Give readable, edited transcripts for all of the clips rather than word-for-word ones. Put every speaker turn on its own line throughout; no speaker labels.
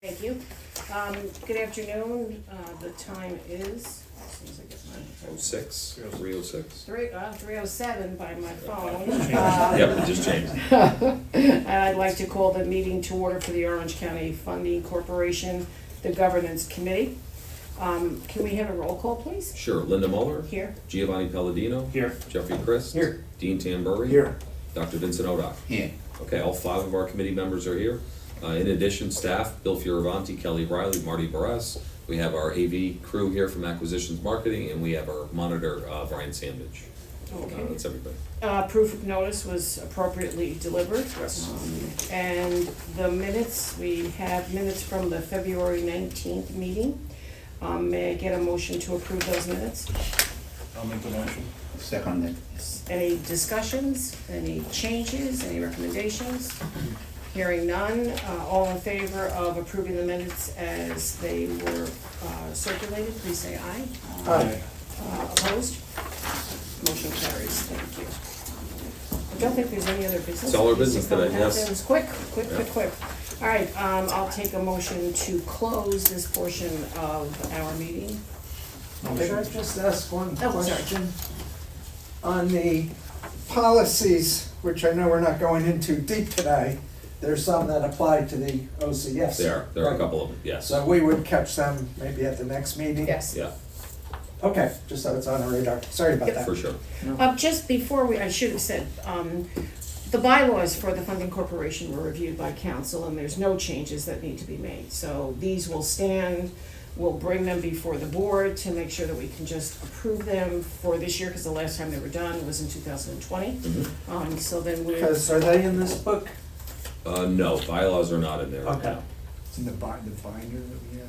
Thank you. Good afternoon. The time is, as soon as I get mine.
06, 306.
3:07 by my phone.
Yep, it just changed.
I'd like to call the meeting to order for the Orange County Funding Corporation, the Governance Committee. Can we have a roll call, please?
Sure. Linda Muller.
Here.
Giovanni Palladino.
Here.
Jeffrey Christ.
Here.
Dean Tamburri.
Here.
Dr. Vincent Odock.
Here.
Okay, all 5 of our committee members are here. In addition, staff, Bill Fioravanti, Kelly Riley, Marty Barras. We have our AV crew here from Acquisitions Marketing, and we have our monitor, Brian Sandage.
Okay.
That's everybody.
Proof of notice was appropriately delivered.
Yes.
And the minutes, we have minutes from the February 19th meeting. May I get a motion to approve those minutes?
I'll make the motion. Second it.
Any discussions, any changes, any recommendations? Hearing none, all in favor of approving the minutes as they were circulated, please say aye.
Aye.
Opposed? Motion carries, thank you. I don't think there's any other business.
It's all our business today, yes.
It was quick. All right, I'll take a motion to close this portion of our meeting.
Could I just ask one
Oh, sorry.
question? On the policies, which I know we're not going into deep today, there's some that apply to the OCFC.
There are a
right?
couple of them, yes.
So we would catch them maybe at the next meeting?
Yes.
Yeah,
Okay, just so it's on the radar. Sorry about
Yep.
that.
for sure.
Just before I should have said, the bylaws for the funding corporation were reviewed by council, and there's no changes that need to be made. So these will stand, we'll bring them before the board to make sure that we can just approve them for this year, because the last time they were done was in 2020. So then we're,
Because are they in this book?
No, bylaws are not in there.
Okay.
no.
It's in the binder that we have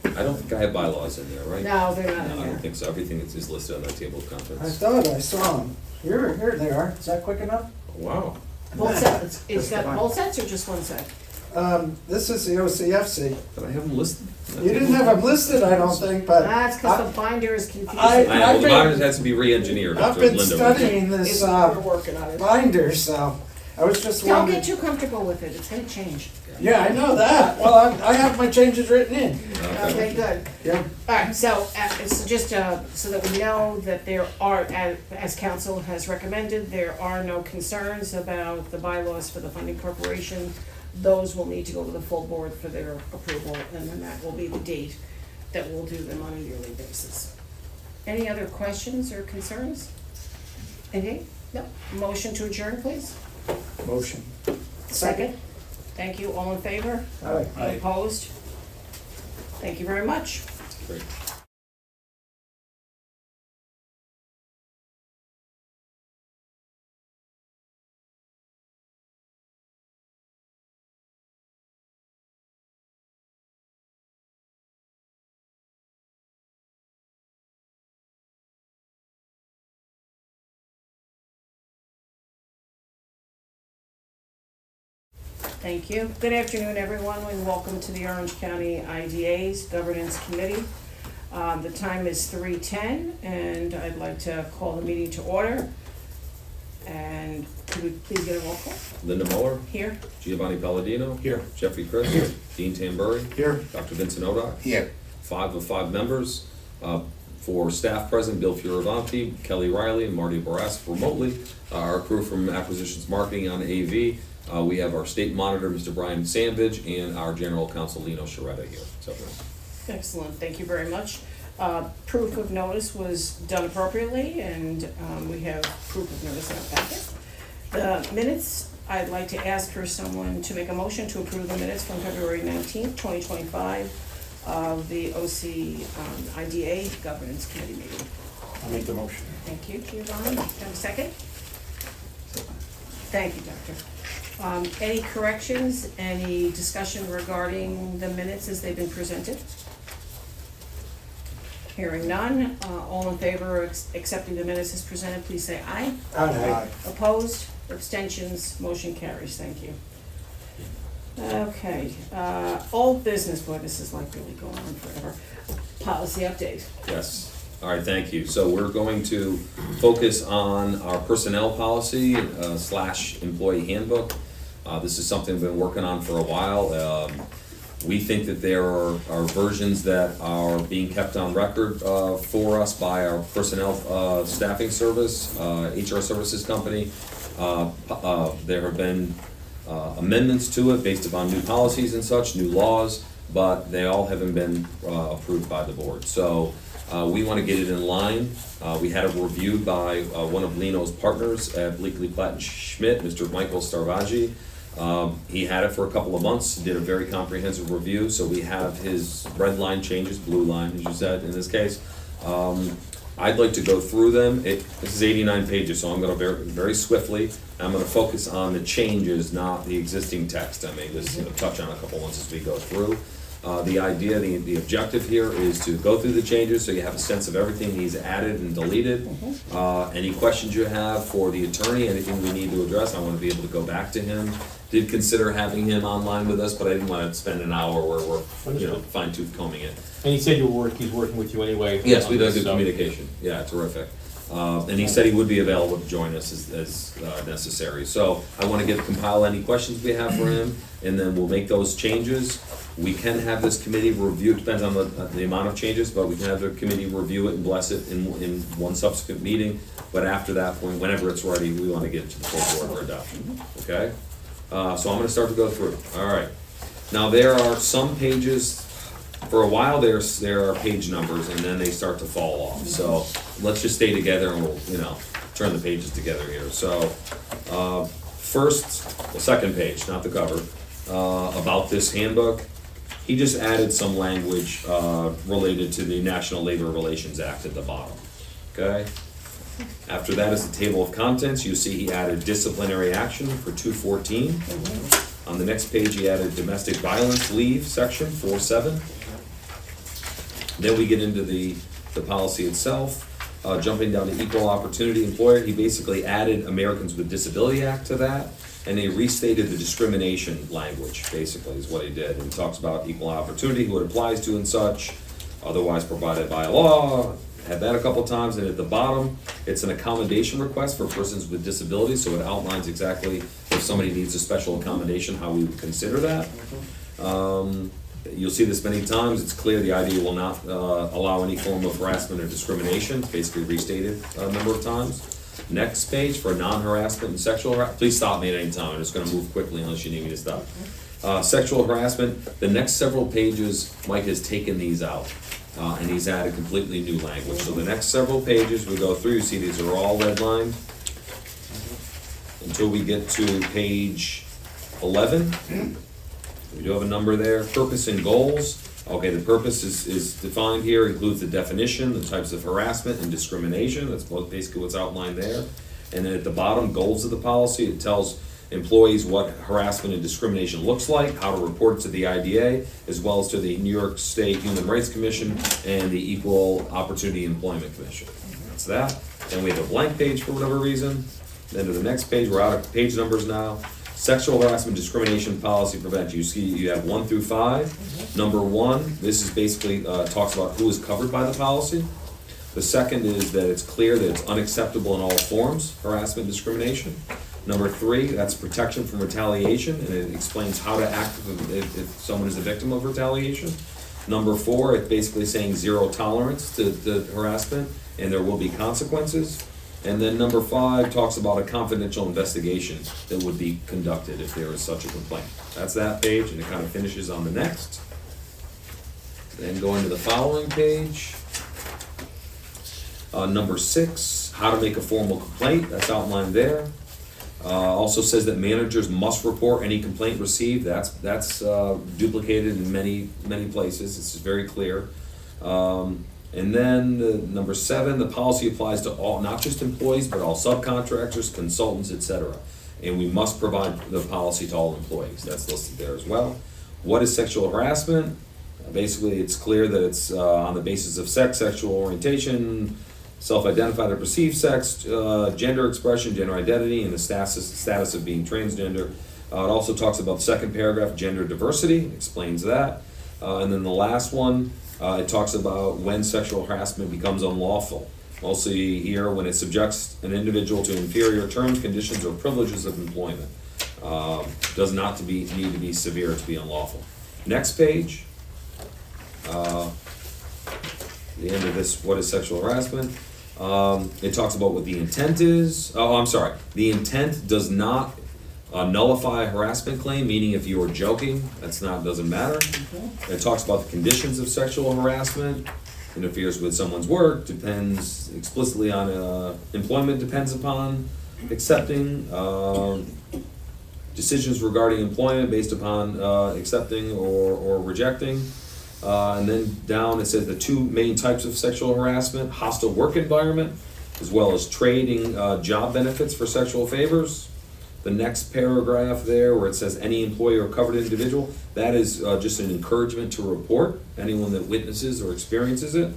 right
I don't think I have bylaws in there, right?
no, they're not
No,
in
I
there.
don't think so. Everything is listed on that table of
I
contents.
thought I saw them. Here they are. Is that quick enough?
Wow.
Both sets, is
That's
that
fine.
both sets or just one set?
This is the OCFC.
Did I have them listed?
You didn't have them listed, I don't think, but
That's because the binder is confusing.
I know, well,
I've
the
been-
binders has to be re-engineered
I've
after
been
Linda.
studying this
We're working on it.
binder, so I was just
Don't
wondering.
get too comfortable with it, it's gonna change.
Yeah, I know that. Well, I have my changes written in.
Okay, good.
Yeah.
Alright, so, so just, so that we know that there are, as council has recommended, there are no concerns about the bylaws for the funding corporation. Those will need to go to the full board for their approval, and then that will be the date that we'll do them on a yearly basis. Any other questions or concerns? Anything? No? Motion to adjourn, please?
Motion.
Second? Thank you, all in favor?
Aye.
Aye.
Opposed? Thank you very much.
Great.
Thank you. Good afternoon, everyone, and welcome to the Orange County IDA's Governance Committee. The time is 3:10, and I'd like to call the meeting to order. And could we please get a roll call?
Linda Muller,
Here?
Giovanni Palladino.
Here.
Jeffrey Christ. Dean Tamburri.
Here.
Dr. Vincent Odock.
Here.
5 of 5 members. For staff present, Bill Fioravanti, Kelly Riley, and Marty Barras remotely. Our crew from Acquisitions Marketing on AV. We have our state monitor, Mr. Brian Sandage, and our general counsel, Lino Sharetta, here. So,
Excellent, thank you very much. Proof of notice was done appropriately, and we have proof of notice in our packet. The minutes, I'd like to ask for someone to make a motion to approve the minutes from February 19th, 2025 of the OCIDA Governance Committee meeting.
I'll make the motion.
Thank you, Giovanni. Have a second? Thank you, Doctor. Any corrections, any discussion regarding the minutes as they've been presented? Hearing none, all in favor of accepting the minutes as presented, please say aye.
Aye.
Opposed, abstentions, motion carries, thank you. Okay, old business, boy, this is like really going on forever. Policy update.
yes. All right, thank you. So we're going to focus on our personnel policy / employee handbook. This is something we've been working on for a while. We think that there are versions that are being kept on record for us by our personnel staffing service, HR services company. There have been amendments to it based upon new policies and such, new laws, but they all haven't been approved by the board. So we want to get it in line. We had it reviewed by one of Lino's partners at Bleakley Platt and Schmidt, Mr. Michael Starvaggi. He had it for a couple of months, did a very comprehensive review, so we have his red line changes, blue line, as you said, in this case. I'd like to go through them. This is 89 pages, so I'm gonna very swiftly. I'm gonna focus on the changes, not the existing text. I may just touch on a couple ones as we go through. The idea, the objective here is to go through the changes so you have a sense of everything he's added and deleted. Any questions you have for the attorney, anything we need to address, I want to be able to go back to him. Did consider having him online with us, but I didn't want to spend an hour where we're fine tooth combing it.
And he said he's working with you anyway.
Yes, we've done good communication. Yeah, terrific. And he said he would be available to join us as necessary. So I want to compile any questions we have for him, and then we'll make those changes. We can have this committee review, it depends on the amount of changes, but we can have the committee review it and bless it in one subsequent meeting. But after that point, whenever it's ready, we want to get it to the full board for adoption. Okay? So I'm going to start to go through. All right. Now there are some pages. For a while there are page numbers, and then they start to fall off. So let's just stay together, and we'll turn the pages together here. So second page, not the cover, about this handbook. He just added some language related to the National Labor Relations Act at the bottom. Okay. After that is the table of contents. You see he added disciplinary action for 214. On the next page, he added domestic violence leave section 47. Then we get into the policy itself. Jumping down to equal opportunity employer, he basically added Americans with Disability Act to that, and he restated the discrimination language, basically, is what he did. And talks about equal opportunity, who it applies to and such, otherwise provided by law. Had that a couple times, and at the bottom, it's an accommodation request for persons with disabilities, so it outlines exactly if somebody needs a special accommodation, how we would consider that. You'll see this many times. It's clear the idea will not allow any form of harassment or discrimination, basically restated a number of times. Next page for non-harassment and sexual harassment. Please stop me at any time. I'm just going to move quickly unless you need me to stop. Sexual harassment. The next several pages, Mike has taken these out. And he's added completely new language. So the next several pages we go through, you see these are all redlined until we get to page 11. We do have a number there. Purpose and goals. Okay, the purpose is defined here, includes the definition, the types of harassment and discrimination. That's basically what's outlined there. And then at the bottom, goals of the policy, it tells employees what harassment and discrimination looks like, how to report it to the IDA, as well as to the New York State Human Rights Commission and the Equal Opportunity Employment Commission. That's that. Then we have a blank page for whatever reason. Then to the next page, we're out of page numbers now. Sexual harassment discrimination policy prevention. You see you have 1 through 5. Number 1, this is basically talks about who is covered by the policy. The second is that it's clear that it's unacceptable in all forms, harassment and discrimination. Number 3, that's protection from retaliation, and it explains how to act if someone is a victim of retaliation. Number 4, it's basically saying zero tolerance to harassment, and there will be consequences. And then number 5 talks about a confidential investigation that would be conducted if there is such a complaint. That's that page, and it kind of finishes on the next. Then going to the following page. Number 6, how to make a formal complaint, that's outlined there. Also says that managers must report any complaint received. That's duplicated in many places. It's very clear. And then number 7, the policy applies to all, not just employees, but all subcontractors, consultants, etc. And we must provide the policy to all employees. That's listed there as well. What is sexual harassment? Basically, it's clear that it's on the basis of sex, sexual orientation, self-identified or perceived sex, gender expression, gender identity, and the status of being transgender. It also talks about the second paragraph, gender diversity, explains that. And then the last one, it talks about when sexual harassment becomes unlawful. Mostly here, when it subjects an individual to inferior terms, conditions, or privileges of employment. Does not need to be severe to be unlawful. Next page. The end of this, what is sexual harassment? It talks about what the intent is. Oh, I'm sorry. The intent does not nullify a harassment claim, meaning if you are joking, doesn't matter. It talks about the conditions of sexual harassment, interferes with someone's work, depends explicitly on employment, depends upon accepting, decisions regarding employment based upon accepting or rejecting. And then down it says the two main types of sexual harassment: hostile work environment, as well as trading job benefits for sexual favors. The next paragraph there where it says any employee or covered individual, that is just an encouragement to report anyone that witnesses or experiences it.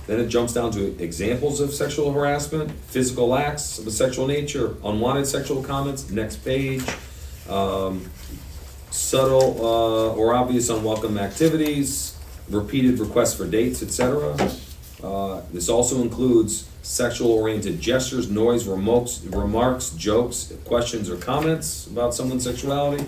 Then it jumps down to examples of sexual harassment: physical acts of a sexual nature, unwanted sexual comments. Next page. Subtle or obvious unwelcome activities, repeated requests for dates, etc. This also includes sexual-oriented gestures, noise, remarks, jokes, questions, or comments about someone's sexuality,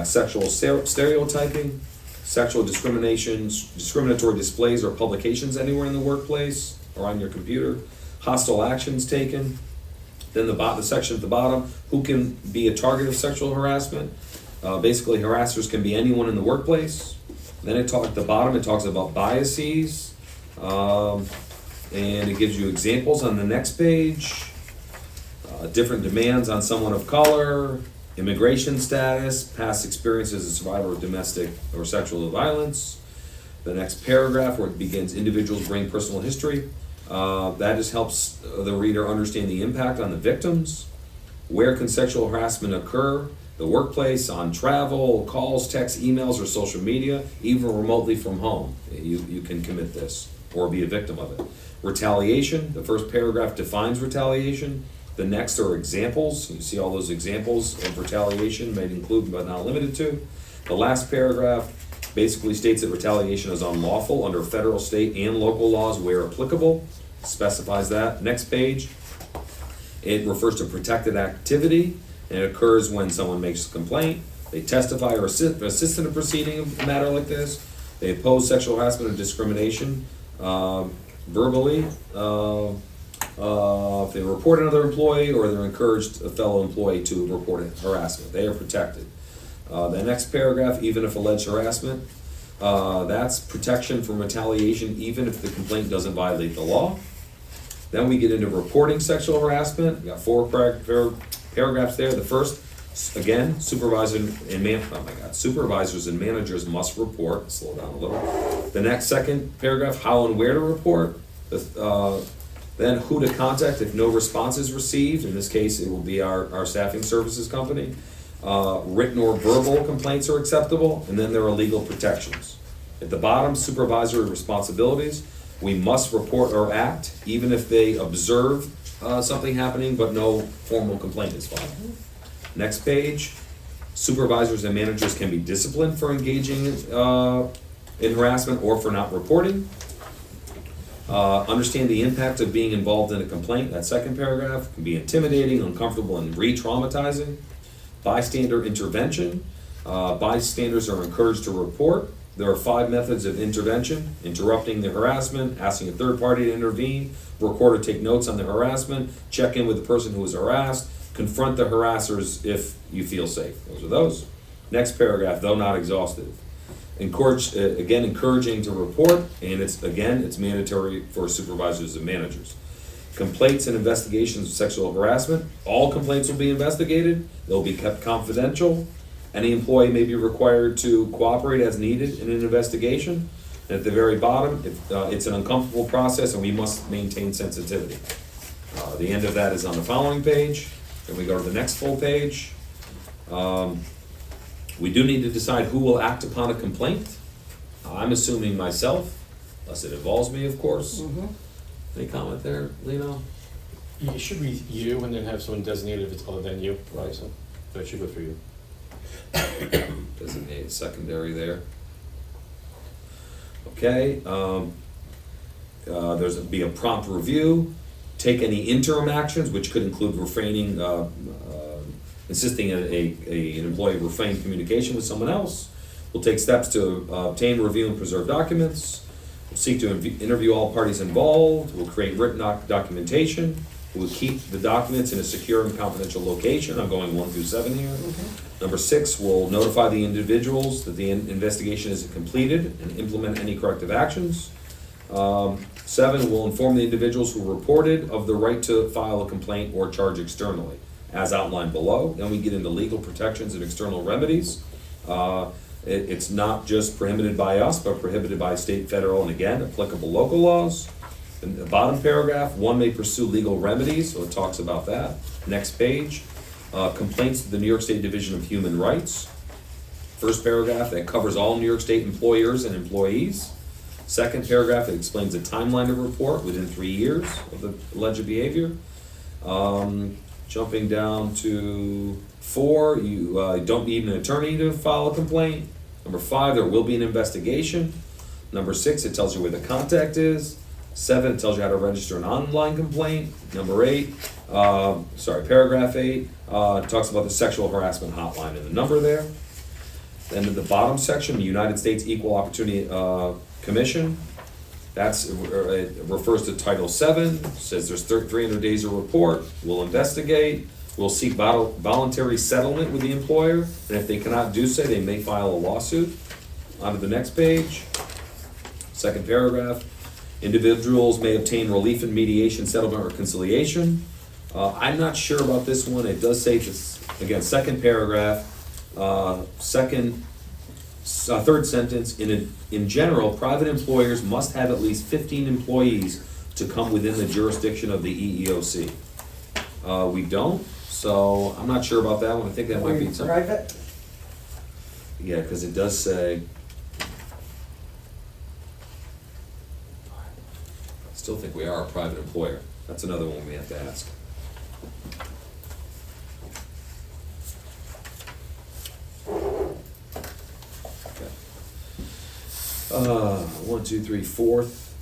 sexual stereotyping, sexual discriminatory displays or publications anywhere in the workplace or on your computer, hostile actions taken. Then the section at the bottom, who can be a target of sexual harassment. Basically, harassers can be anyone in the workplace. Then at the bottom, it talks about biases, and it gives you examples on the next page. Different demands on someone of color, immigration status, past experience as a survivor of domestic or sexual violence. The next paragraph where it begins, individuals bring personal history. That just helps the reader understand the impact on the victims. Where can sexual harassment occur? The workplace, on travel, calls, texts, emails, or social media, even remotely from home. You can commit this or be a victim of it. Retaliation, the first paragraph defines retaliation. The next are examples. You see all those examples of retaliation, may include but not limited to. The last paragraph basically states that retaliation is unlawful under federal, state, and local laws where applicable. Specifies that. Next page. It refers to protected activity, and it occurs when someone makes a complaint, they testify or assist in a proceeding of a matter like this, they oppose sexual harassment or discrimination verbally, if they report another employee, or they're encouraged a fellow employee to report harassment. They are protected. The next paragraph, even if alleged harassment, that's protection from retaliation even if the complaint doesn't violate the law. Then we get into reporting sexual harassment. We got 4 paragraphs there. The first, again, supervisors and managers must report. Slow down a little. The next second paragraph, how and where to report. Then who to contact if no response is received. In this case, it will be our staffing services company. Written or verbal complaints are acceptable, and then there are legal protections. At the bottom, supervisory responsibilities. We must report or act, even if they observe something happening, but no formal complaint is filed. Next page, supervisors and managers can be disciplined for engaging in harassment or for not reporting. Understand the impact of being involved in a complaint. That second paragraph can be intimidating, uncomfortable, and re-traumatizing. Bystander intervention. Bystanders are encouraged to report. There are 5 methods of intervention: interrupting the harassment, asking a third party to intervene, record or take notes on the harassment, check in with the person who was harassed, confront the harassers if you feel safe. Those are those. Next paragraph, though not exhaustive. Encouraging to report, and it's mandatory for supervisors and managers. Complaints and investigations of sexual harassment. All complaints will be investigated. They'll be kept confidential. Any employee may be required to cooperate as needed in an investigation. And at the very bottom, it's an uncomfortable process and we must maintain sensitivity. The end of that is on the following page. Then we go to the next full page. We do need to decide who will act upon a complaint. I'm assuming myself, unless it involves me, of course. Any comment there, Lino?
It should be you and then have someone designated if it's other than you.
Right.
So it should go through you.
Designated secondary there. Okay, there's be a prompt review. Take any interim actions, which could include refraining, insisting an employee refrain communication with someone else. We'll take steps to obtain, review, and preserve documents. We'll seek to interview all parties involved. We'll create written documentation. We'll keep the documents in a secure and confidential location. I'm going 1 through 7 here. Number 6, we'll notify the individuals that the investigation is completed and implement any corrective actions. 7, we'll inform the individuals who reported of the right to file a complaint or charge externally, as outlined below. Then we get into legal protections and external remedies. It's not just prohibited by us, but prohibited by state, federal, and again, applicable local laws. In the bottom paragraph, one may pursue legal remedies, so it talks about that. Next page, complaints to the New York State Division of Human Rights. First paragraph, that covers all New York State employers and employees. Second paragraph, it explains the timeline of report within 3 years of the alleged behavior. Jumping down to 4, you don't need an attorney to file a complaint. Number 5, there will be an investigation. Number 6, it tells you where the contact is. 7, it tells you how to register an online complaint. Number 8, paragraph 8, talks about the sexual harassment hotline and the number there. Then in the bottom section, the United States Equal Opportunity Commission, it refers to Title VII, says there's 300 days of report, we'll investigate, we'll seek voluntary settlement with the employer, and if they cannot do so, they may file a lawsuit. On to the next page, second paragraph, individuals may obtain relief in mediation, settlement, or conciliation. I'm not sure about this one, it does say this, again, second paragraph, third sentence, in general, private employers must have at least 15 employees to come within the jurisdiction of the EEOC. We don't, so I'm not sure about that one. I think that might be something.
Private?
Yeah, because it does say. I still think we are a private employer. That's another one we have to ask. One, two, three, fourth.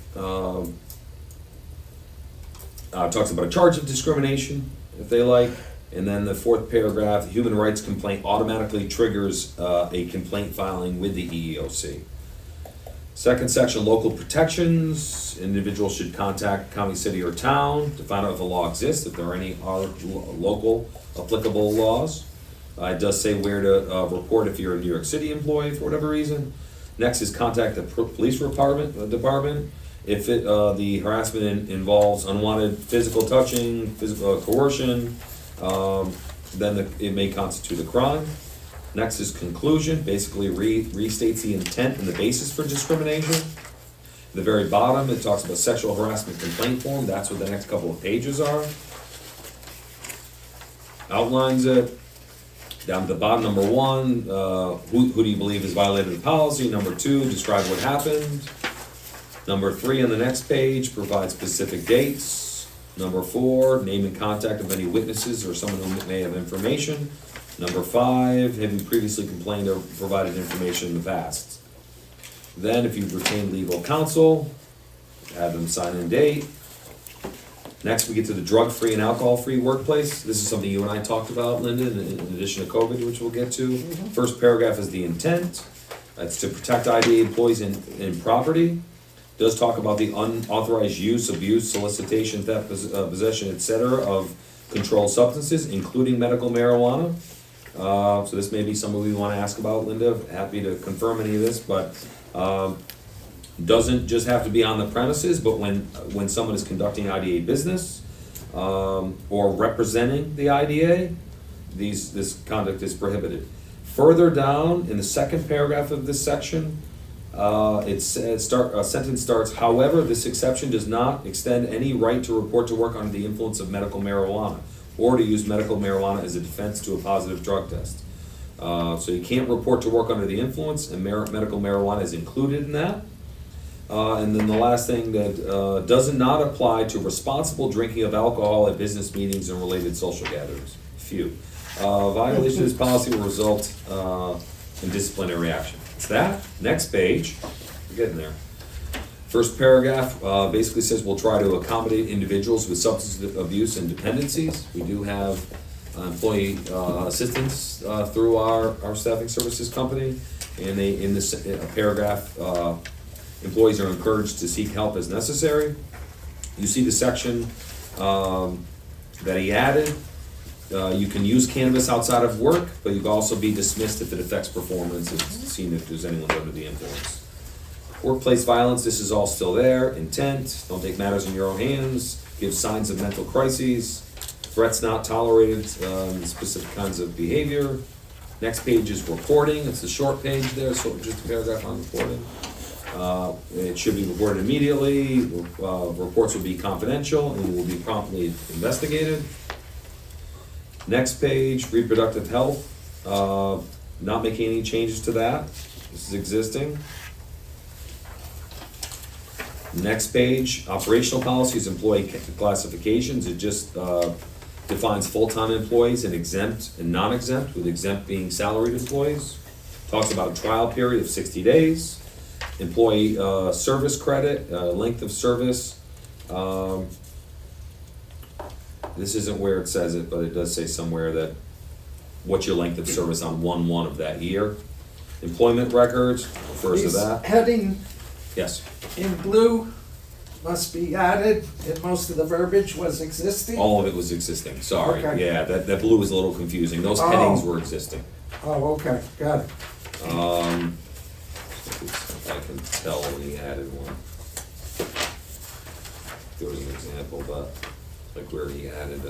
Talks about a charge of discrimination, if they like. And then the fourth paragraph, the human rights complaint automatically triggers a complaint filing with the EEOC. Second section, local protections. Individuals should contact county, city, or town to find out if a law exists, if there are any other local applicable laws. It does say where to report if you're a New York City employee for whatever reason. Next is contact the police department. If the harassment involves unwanted physical touching, physical coercion, then it may constitute a crime. Next is conclusion, basically restates the intent and the basis for discrimination. At the very bottom, it talks about sexual harassment complaint form. That's what the next couple of pages are. Outlines it. Down to the bottom, number 1, who do you believe has violated the policy? Number 2, describe what happened. Number 3 on the next page, provide specific dates. Number 4, name and contact of any witnesses or someone who may have information. Number 5, have you previously complained or provided information in the past? Then, if you've retained legal counsel, have them sign and date. Next, we get to the drug-free and alcohol-free workplace. This is something you and I talked about, Linda, in addition to COVID, which we'll get to. First paragraph is the intent. It's to protect IDA employees and property. It does talk about the unauthorized use, abuse, solicitation, theft, possession, etc. of controlled substances, including medical marijuana. So this may be something we want to ask about, Linda. Happy to confirm any of this, but doesn't just have to be on the premises, but when someone is conducting IDA business or representing the IDA, this conduct is prohibited. Further down in the second paragraph of this section, a sentence starts, however, this exception does not extend any right to report to work under the influence of medical marijuana or to use medical marijuana as a defense to a positive drug test. So you can't report to work under the influence, and medical marijuana is included in that. And then the last thing that does not apply to responsible drinking of alcohol at business meetings and related social gatherings. Phew. Violation of this policy will result in disciplinary action. It's that. Next page. We're getting there. First paragraph basically says we'll try to accommodate individuals with substance abuse and dependencies. We do have employee assistance through our staffing services company. And in this paragraph, employees are encouraged to seek help as necessary. You see the section that he added. You can use cannabis outside of work, but you can also be dismissed if it affects performance, if seen if there's anyone under the influence. Workplace violence, this is all still there. Intent, don't take matters in your own hands, give signs of mental crises, threats not tolerated, specific kinds of behavior. Next page is reporting, it's a short page there, so just a paragraph on reporting. It should be reported immediately, reports will be confidential and will be promptly investigated. Next page, reproductive health, not making any changes to that, this is existing. Next page, operational policies, employee classifications, it just defines full-time employees and exempt and non-exempt, with exempt being salaried employees. Talks about a trial period of 60 days. Employee service credit, length of service. This isn't where it says it, but it does say somewhere that what's your length of service on 1/1 of that year. Employment records refers to
These
that.
heading
Yes.
in blue must be added, and most of the verbiage was existing.
All of it was existing, sorry.
Okay.
Yeah, that blue was a little confusing. Those
Oh.
headings were existing.
Oh, okay, got it.
If I can tell when he added one. There was an example, but like where he added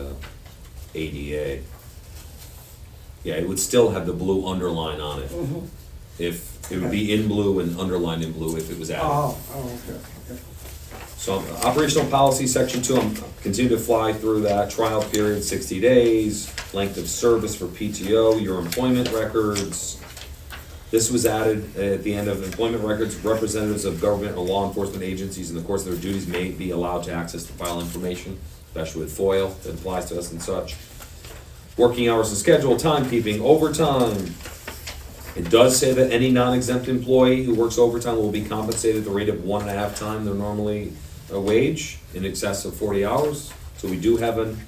ADA. Yeah, it would still have the blue underline on it. If, it would be in blue and underlined in blue if it was added.
Oh, okay, okay.
So operational policy, section 2, I'm continue to fly through that. Trial period, 60 days. Length of service for PTO, your employment records. This was added at the end of employment records. Representatives of government or law enforcement agencies in the course of their duties may be allowed to access the file information, especially with FOIL, that applies to us and such. Working hours and schedule, timekeeping, overtime. It does say that any non-exempt employee who works overtime will be compensated at the rate of 1.5 times their normally wage in excess of 40 hours. So we do have an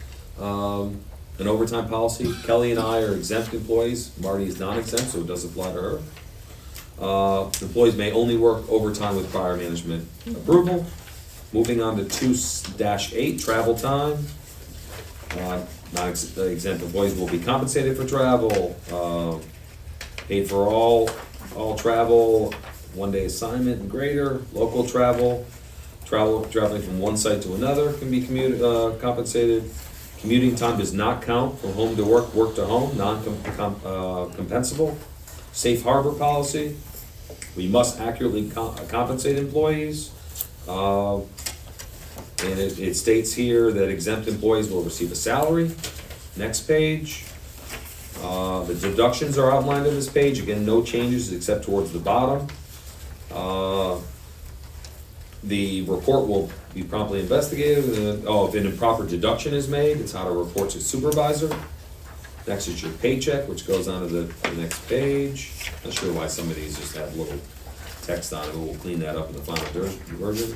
overtime policy. Kelly and I are exempt employees. Marty is non-exempt, so it does apply to her. Employees may only work overtime with prior management approval. Moving on to 2-8, travel time. Non-exempt employees will be compensated for travel. Paid for all travel, 1-day assignment and greater. Local travel, traveling from one site to another can be compensated. Commuting time does not count from home to work, work to home, non-compensable. Safe harbor policy, we must accurately compensate employees. And it states here that exempt employees will receive a salary. Next page. The deductions are outlined on this page. Again, no changes except towards the bottom. The report will be promptly investigated. If an improper deduction is made, it's how to report to supervisor. Next is your paycheck, which goes on to the next page. Not sure why some of these just have little text on it, but we'll clean that up in the final version.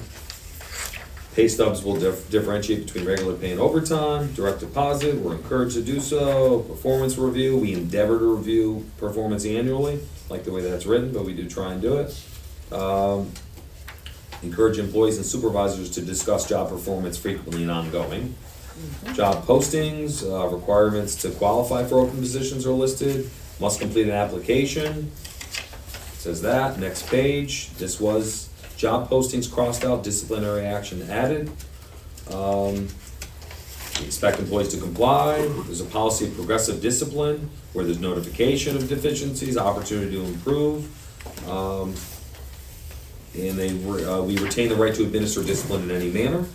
Pay stubs will differentiate between regular pay and overtime. Direct deposit, we're encouraged to do so. Performance review, we endeavor to review performance annually, like the way that's written, but we do try and do it. Encourage employees and supervisors to discuss job performance frequently and ongoing. Job postings, requirements to qualify for open positions are listed. Must complete an application. It says that. Next page. This was job postings crossed out, disciplinary action added. We expect employees to comply. There's a policy of progressive discipline where there's notification of deficiencies, opportunity to improve. And we retain the right to administer discipline in any manner.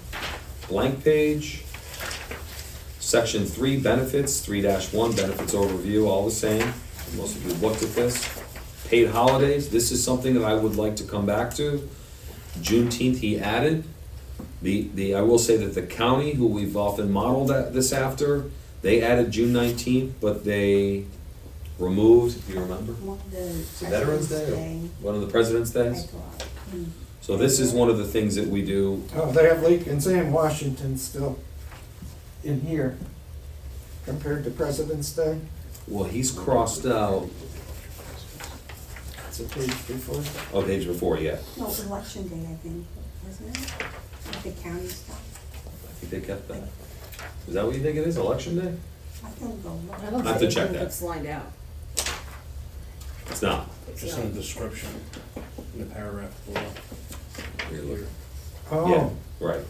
Blank page. Section 3, benefits, 3-1, benefits overview, all the same. Most of you have looked at this. Paid holidays, this is something that I would like to come back to. Juneteenth he added. I will say that the county, who we've often modeled this after, they added June 19th, but they removed, if you remember, it's Veterans Day or one of the President's Days. So this is one of the things that we do.
Oh, they have Lincoln's and Washington still in here compared to President's Day.
Well, he's crossed out.
It's a page before.
Oh, page before, yeah.
No, election day, I think, wasn't it? Like the county stuff.
I think they kept that. Is that what you think it is, election day?
I can go look.
I don't
I have to
think
check that.
it's lined out.
It's not.
Just in the description, in the paragraph below.
Here, look.
Oh,
Yeah, right.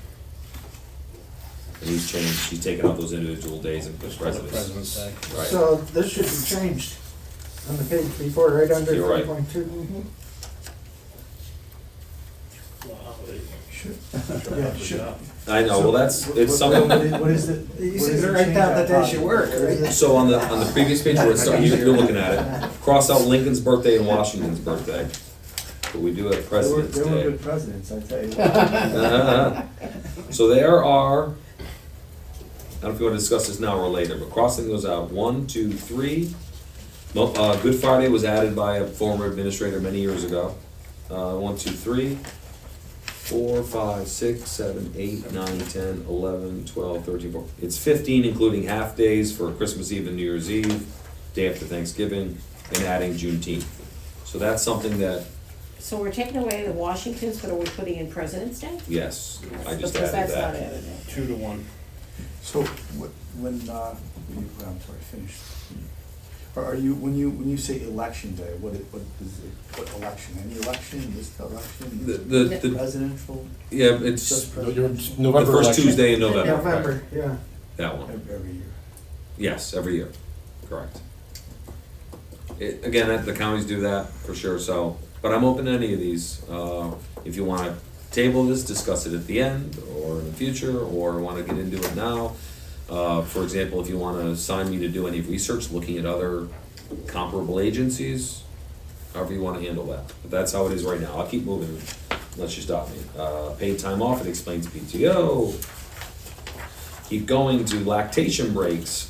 And he's changed, he's taken out those individual days and put
For the President's
presidents.
Day.
Right.
so this should be changed on the page before, right under
You're right.
3.2.
Wow, they should.
Yeah, should.
I know, well, that's, it's something,
What is the?
You
what is
should
the
write
change
down the
at
days you
bottom?
work,
What is
right?
it?
so on the previous page where it's, you're looking at it, cross out Lincoln's birthday and Washington's birthday. But we do have President's
They were
Day.
good presidents, I tell you.
So there are, I don't know if you want to discuss this now or later, but crossing those out, 1, 2, 3. Good Friday was added by a former administrator many years ago. 1, 2, 3, 4, 5, 6, 7, 8, 9, 10, 11, 12, 13, 14. It's 15, including half days for Christmas Eve and New Year's Eve, day after Thanksgiving, and adding Juneteenth. So that's something that,
So we're taking away the Washingtons, but are we putting in President's Day?
yes, I just
Because
added
that's not
that.
added in.
2 to 1.
So when, I'm sorry, finish. Are you, when you say election day, what is it, what election? Any election, this election?
The
Presidential?
yeah, it's
Just
No,
presidential?
your
the
November
first
election.
Tuesday in November.
November, yeah.
That one.
Every year.
Yes, every year, correct. Again, the counties do that for sure, so, but I'm open to any of these. If you wanna table this, discuss it at the end, or in the future, or wanna get into it now. For example, if you wanna assign me to do any research, looking at other comparable agencies, however you wanna handle that. But that's how it is right now. I'll keep moving unless you stop me. Paid time off, it explains PTO. Keep going to lactation breaks.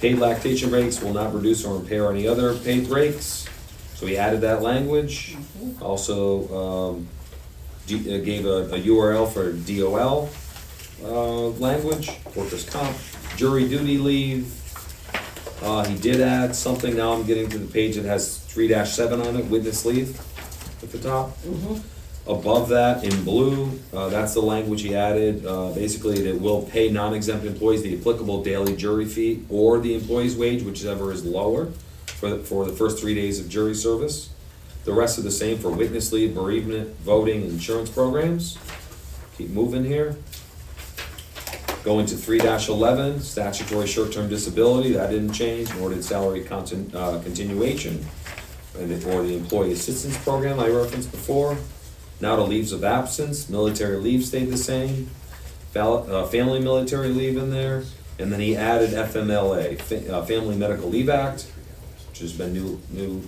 Paid lactation breaks will not reduce or impair any other paid breaks. So we added that language. Also, gave a URL for DOL language, workers' comp, jury duty leave. He did add something, now I'm getting to the page that has 3-7 on it, witness leave at the top. Above that, in blue, that's the language he added. Basically, that will pay non-exempt employees the applicable daily jury fee or the employee's wage, whichever is lower, for the first 3 days of jury service. The rest are the same for witness leave, bereavement, voting, and insurance programs. Keep moving here. Going to 3-11, statutory short-term disability, that didn't change, nor did salary continuation, or the employee assistance program I referenced before. Now to leaves of absence, military leave stayed the same, family military leave in there, and then he added FMLA, Family Medical Leave Act, which has been new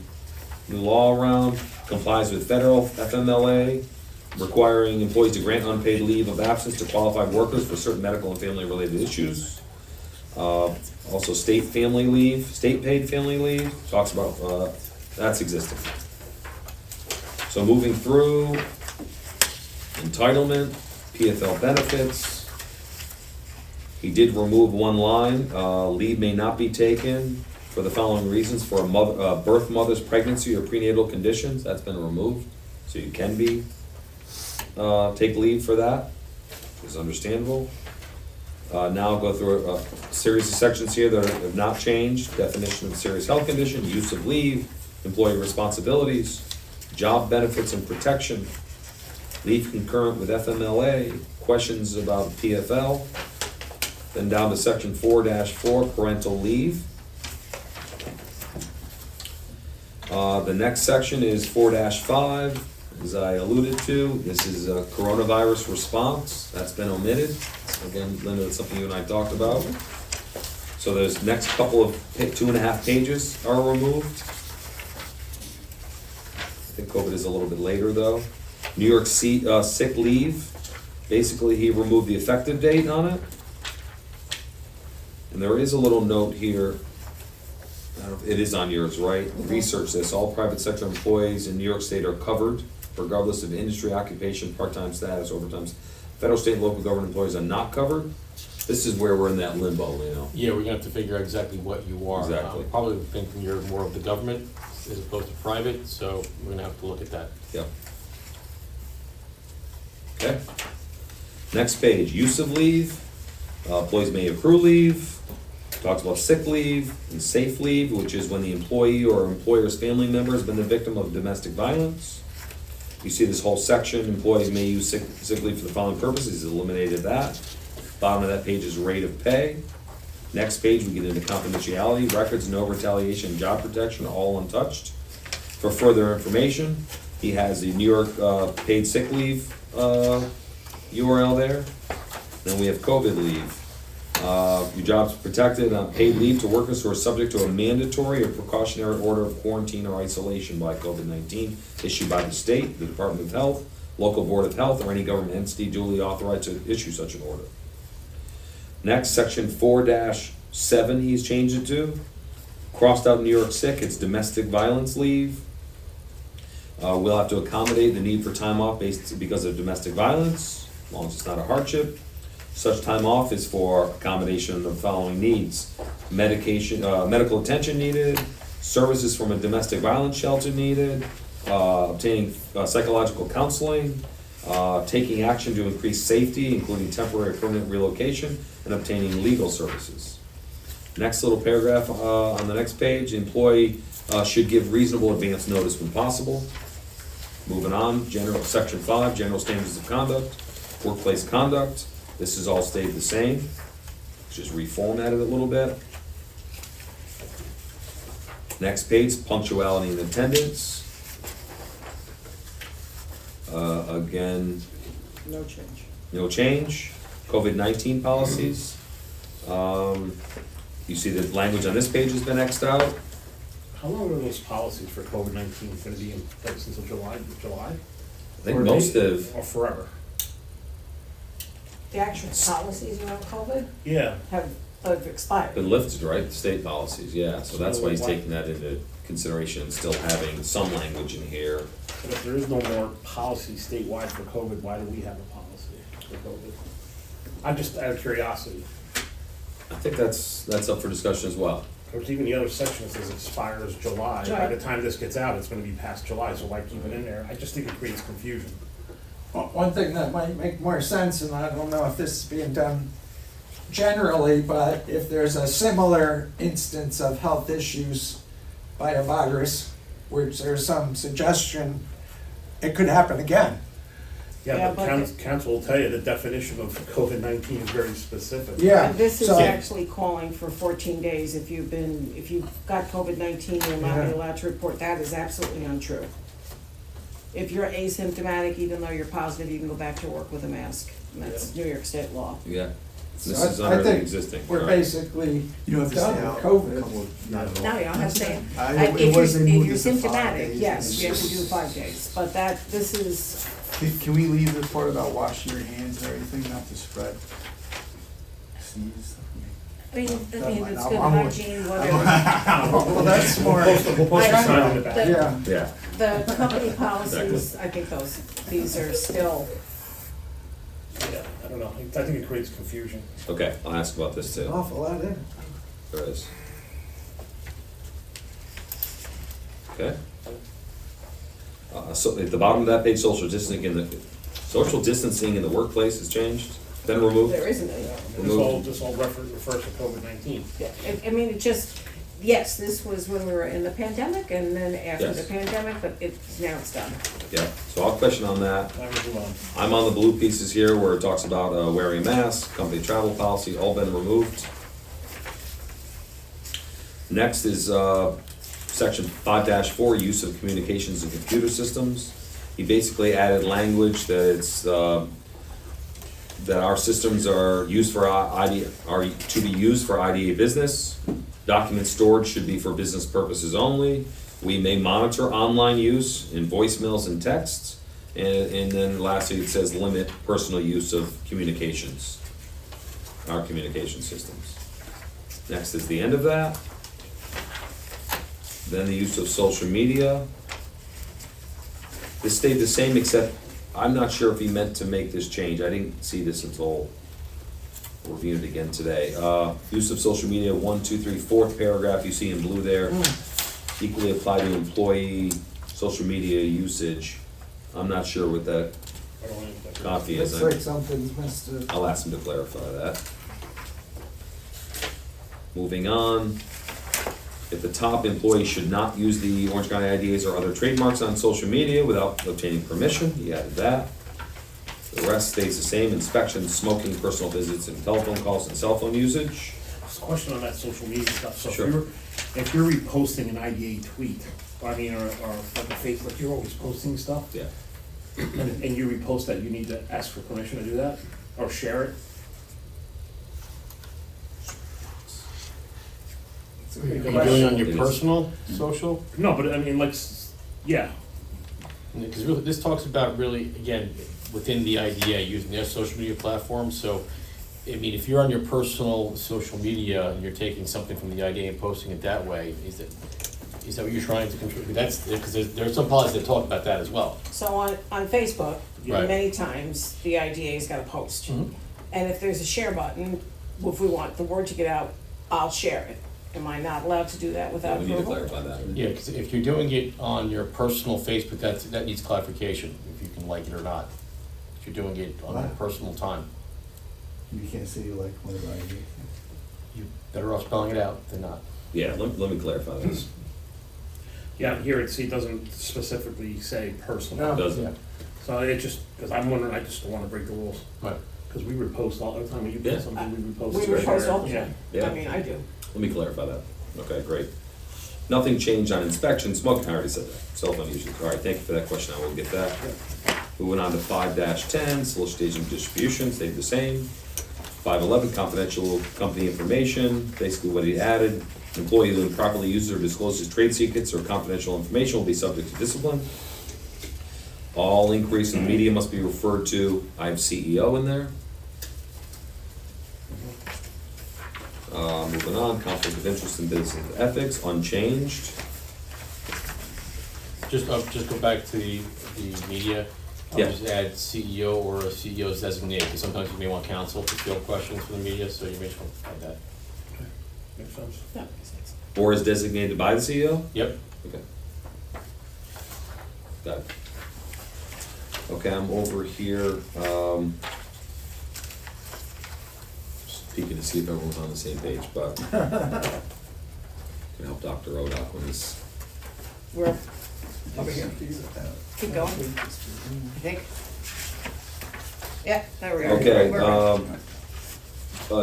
law around, complies with federal FMLA, requiring employees to grant unpaid leave of absence to qualified workers for certain medical and family-related issues. Also state family leave, state-paid family leave, talks about, that's existing. So moving through, entitlement, PFL benefits. He did remove one line, leave may not be taken for the following reasons: for a birth mother's pregnancy or prenatal conditions, that's been removed. So you can take leave for that, which is understandable. Now I'll go through a series of sections here that have not changed: definition of serious health condition, use of leave, employee responsibilities, job benefits and protection, leave concurrent with FMLA, questions about PFL, then down to section 4-4, parental leave. The next section is 4-5, as I alluded to. This is a coronavirus response, that's been omitted. Again, Linda, that's something you and I talked about. So those next couple of 2.5 pages are removed. I think COVID is a little bit later though. New York sick leave, basically he removed the effective date on it. And there is a little note here, I don't know, it is on yours, right? Research this, all private sector employees in New York State are covered regardless of industry, occupation, part-time status, overtime. Federal, state, and local government employees are not covered. This is where we're in that limbo, you know?
Yeah, we're gonna have to figure out exactly what you are.
Exactly.
Probably thinking you're more of the government as opposed to private, so we're gonna have to look at that.
Yep. Okay. Next page, use of leave. Employees may accrue leave. Talks about sick leave and safe leave, which is when the employee or employer's family member has been the victim of domestic violence. You see this whole section, employees may use sick leave for the following purposes, he's eliminated that. Bottom of that page is rate of pay. Next page, we get into confidentiality, records, no retaliation, job protection, all untouched. For further information, he has the New York paid sick leave URL there. Then we have COVID leave. Your job's protected on paid leave to workers who are subject to a mandatory or precautionary order of quarantine or isolation by COVID-19 issued by the state, the Department of Health, local board of health, or any government entity duly authorized to issue such an order. Next, section 4-7, he's changed it to. Crossed out New York sick, it's domestic violence leave. We'll have to accommodate the need for time off because of domestic violence, as long as it's not a hardship. Such time off is for accommodation of the following needs: medication, medical attention needed, services from a domestic violence shelter needed, obtaining psychological counseling, taking action to increase safety, including temporary or permanent relocation, and obtaining legal services. Next little paragraph on the next page, employee should give reasonable advance notice when possible. Moving on, section 5, general standards of conduct, workplace conduct. This has all stayed the same, just reformatted a little bit. Next page, punctuality and attendance. Again,
No change.
no change. COVID-19 policies. You see the language on this page has been Xed out.
How long are those policies for COVID-19 gonna be in place until July?
I think
Or
most
they-
have,
Or forever?
The actual policies around COVID
Yeah.
have expired.
been lifted, right? The state policies, yeah. So that's why he's
So
taking that into consideration and still having some language in here.
But if there is no more policy statewide for COVID, why do we have a policy for COVID? I'm just out of curiosity.
I think that's up for discussion as well.
There's even the other section that says expires July. By the time this gets out, it's gonna be past July, so why keep it in there? I just think it creates confusion.
One thing that might make more sense, and I don't know if this is being done generally, but if there's a similar instance of health issues by a virus, which there's some suggestion it could happen again.
Yeah,
Yeah,
but
but council will tell you the definition of COVID-19 is very specific.
Yeah.
And this is
so-
actually calling for 14 days. If you've got COVID-19, you're not
Yeah.
allowed to report. That is absolutely untrue. If you're asymptomatic, even though you're positive, you can go back to work with a mask. And that's New York State law.
Yeah. This
So
is
I
under the
think
existing.
We're
all right.
basically
You don't have to
done
stay
with
out.
COVID.
a couple of-
Not at all.
No, you don't have to say,
It
if
was, they
you're
moved it to 5
symptomatic,
days.
yes, you have to do 5 days. But this is,
Can we leave the part about washing your hands and everything, not to spread disease?
I mean, it's good
I'm-
hygiene, whatever.
Well, that's more,
We'll post a sign in the back.
yeah.
Yeah.
The company policies, I think these are still,
Yeah, I don't know. I think it creates confusion.
Okay, I'll ask about this
An
too.
awful lot in it.
There is. Okay. So at the bottom of that page, social distancing in the workplace has changed, been removed.
there isn't any.
This all refers to COVID-19.
Yeah, I mean, it just, yes, this was when we were in the pandemic and then after the
Yes.
pandemic, but now it's done.
Yeah, so I'll question on that.
I will move on.
I'm on the blue pieces here where it talks about wearing a mask, company travel policy, all been removed. Next is section 5-4, use of communications and computer systems. He basically added language that it's that our systems are used for are to be used for IDA business. Document storage should be for business purposes only. We may monitor online use in voicemails and texts. And then lastly, it says limit personal use of communications, our communication systems. Next is the end of that. Then the use of social media. This stayed the same, except I'm not sure if he meant to make this change. I didn't see this until reviewing it again today. Use of social media, 1, 2, 3, 4th paragraph you see in blue there. equally apply to employee social media usage. I'm not sure what that
I don't know if that's-
copy is.
Looks like something's missed.
I'll ask him to clarify that. Moving on, at the top, employees should not use the Orange County IDAs or other trademarks on social media without obtaining permission. He added that. The rest stays the same: inspection, smoking, personal visits, and telephone calls and cell phone usage.
Just a question on that social media stuff, so
Sure.
if you're reposting an IDA tweet, I mean, or like a Facebook, you're always posting stuff,
Yeah.
and you repost that, you need to ask for permission to do that, or share it?
Are you doing it on
It
your
is.
personal social?
No, but I mean, like, yeah,
Because really, this talks about really, again, within the IDA, using their social media platform, so, I mean, if you're on your personal social media and you're taking something from the IDA and posting it that way, is that what you're trying to control? That's, because there are some policies that talk about that as well.
So on Facebook,
Right.
many times, the IDA's got a post.
Mhm.
And if there's a share button, if we want the word to get out, I'll share it. Am I not allowed to do that without
We need to
approval?
clarify that.
Yeah, because if you're doing it on your personal Facebook, that needs clarification, if you can like it or not. If you're doing it on your
What?
personal time,
You can't say you like whatever I do.
you better off spelling it out than not.
Yeah, let me clarify this.
yeah, here it doesn't specifically say personal.
No.
Doesn't.
Yeah.
So it just, because I'm wondering, I just don't wanna break the rules,
Right.
because we repost all the time, when you
Yeah.
post something, we repost.
We
it.
repost all the
Yeah.
time.
Yeah.
I mean, I do.
Let me clarify that. Okay, great. Nothing changed on inspection, smoking, I already said that. Cell phone usage, all right, thank you for that question, I will get that. Moving on to 5-10, solicitation and distribution, stayed the same. 511, confidential company information, basically what he added. Employee who improperly uses or discloses trade secrets or confidential information will be subject to discipline. All inquiries in the media must be referred to, I have CEO in there. Moving on, conflict of interest and business ethics, unchanged.
Just go back to the media.
Yeah.
Just add CEO or a CEO's designate, because sometimes you may want counsel to field questions for the media, so you may just want to add that.
Makes sense.
That makes sense.
Or is designated by the CEO?
Yep.
Okay. Got it. Okay, I'm over here, just peeking to see if everyone's on the same page, but can help Dr. Odock when he's,
We're,
Over here.
keep going, I think. Yeah, there we are.
okay,
We're-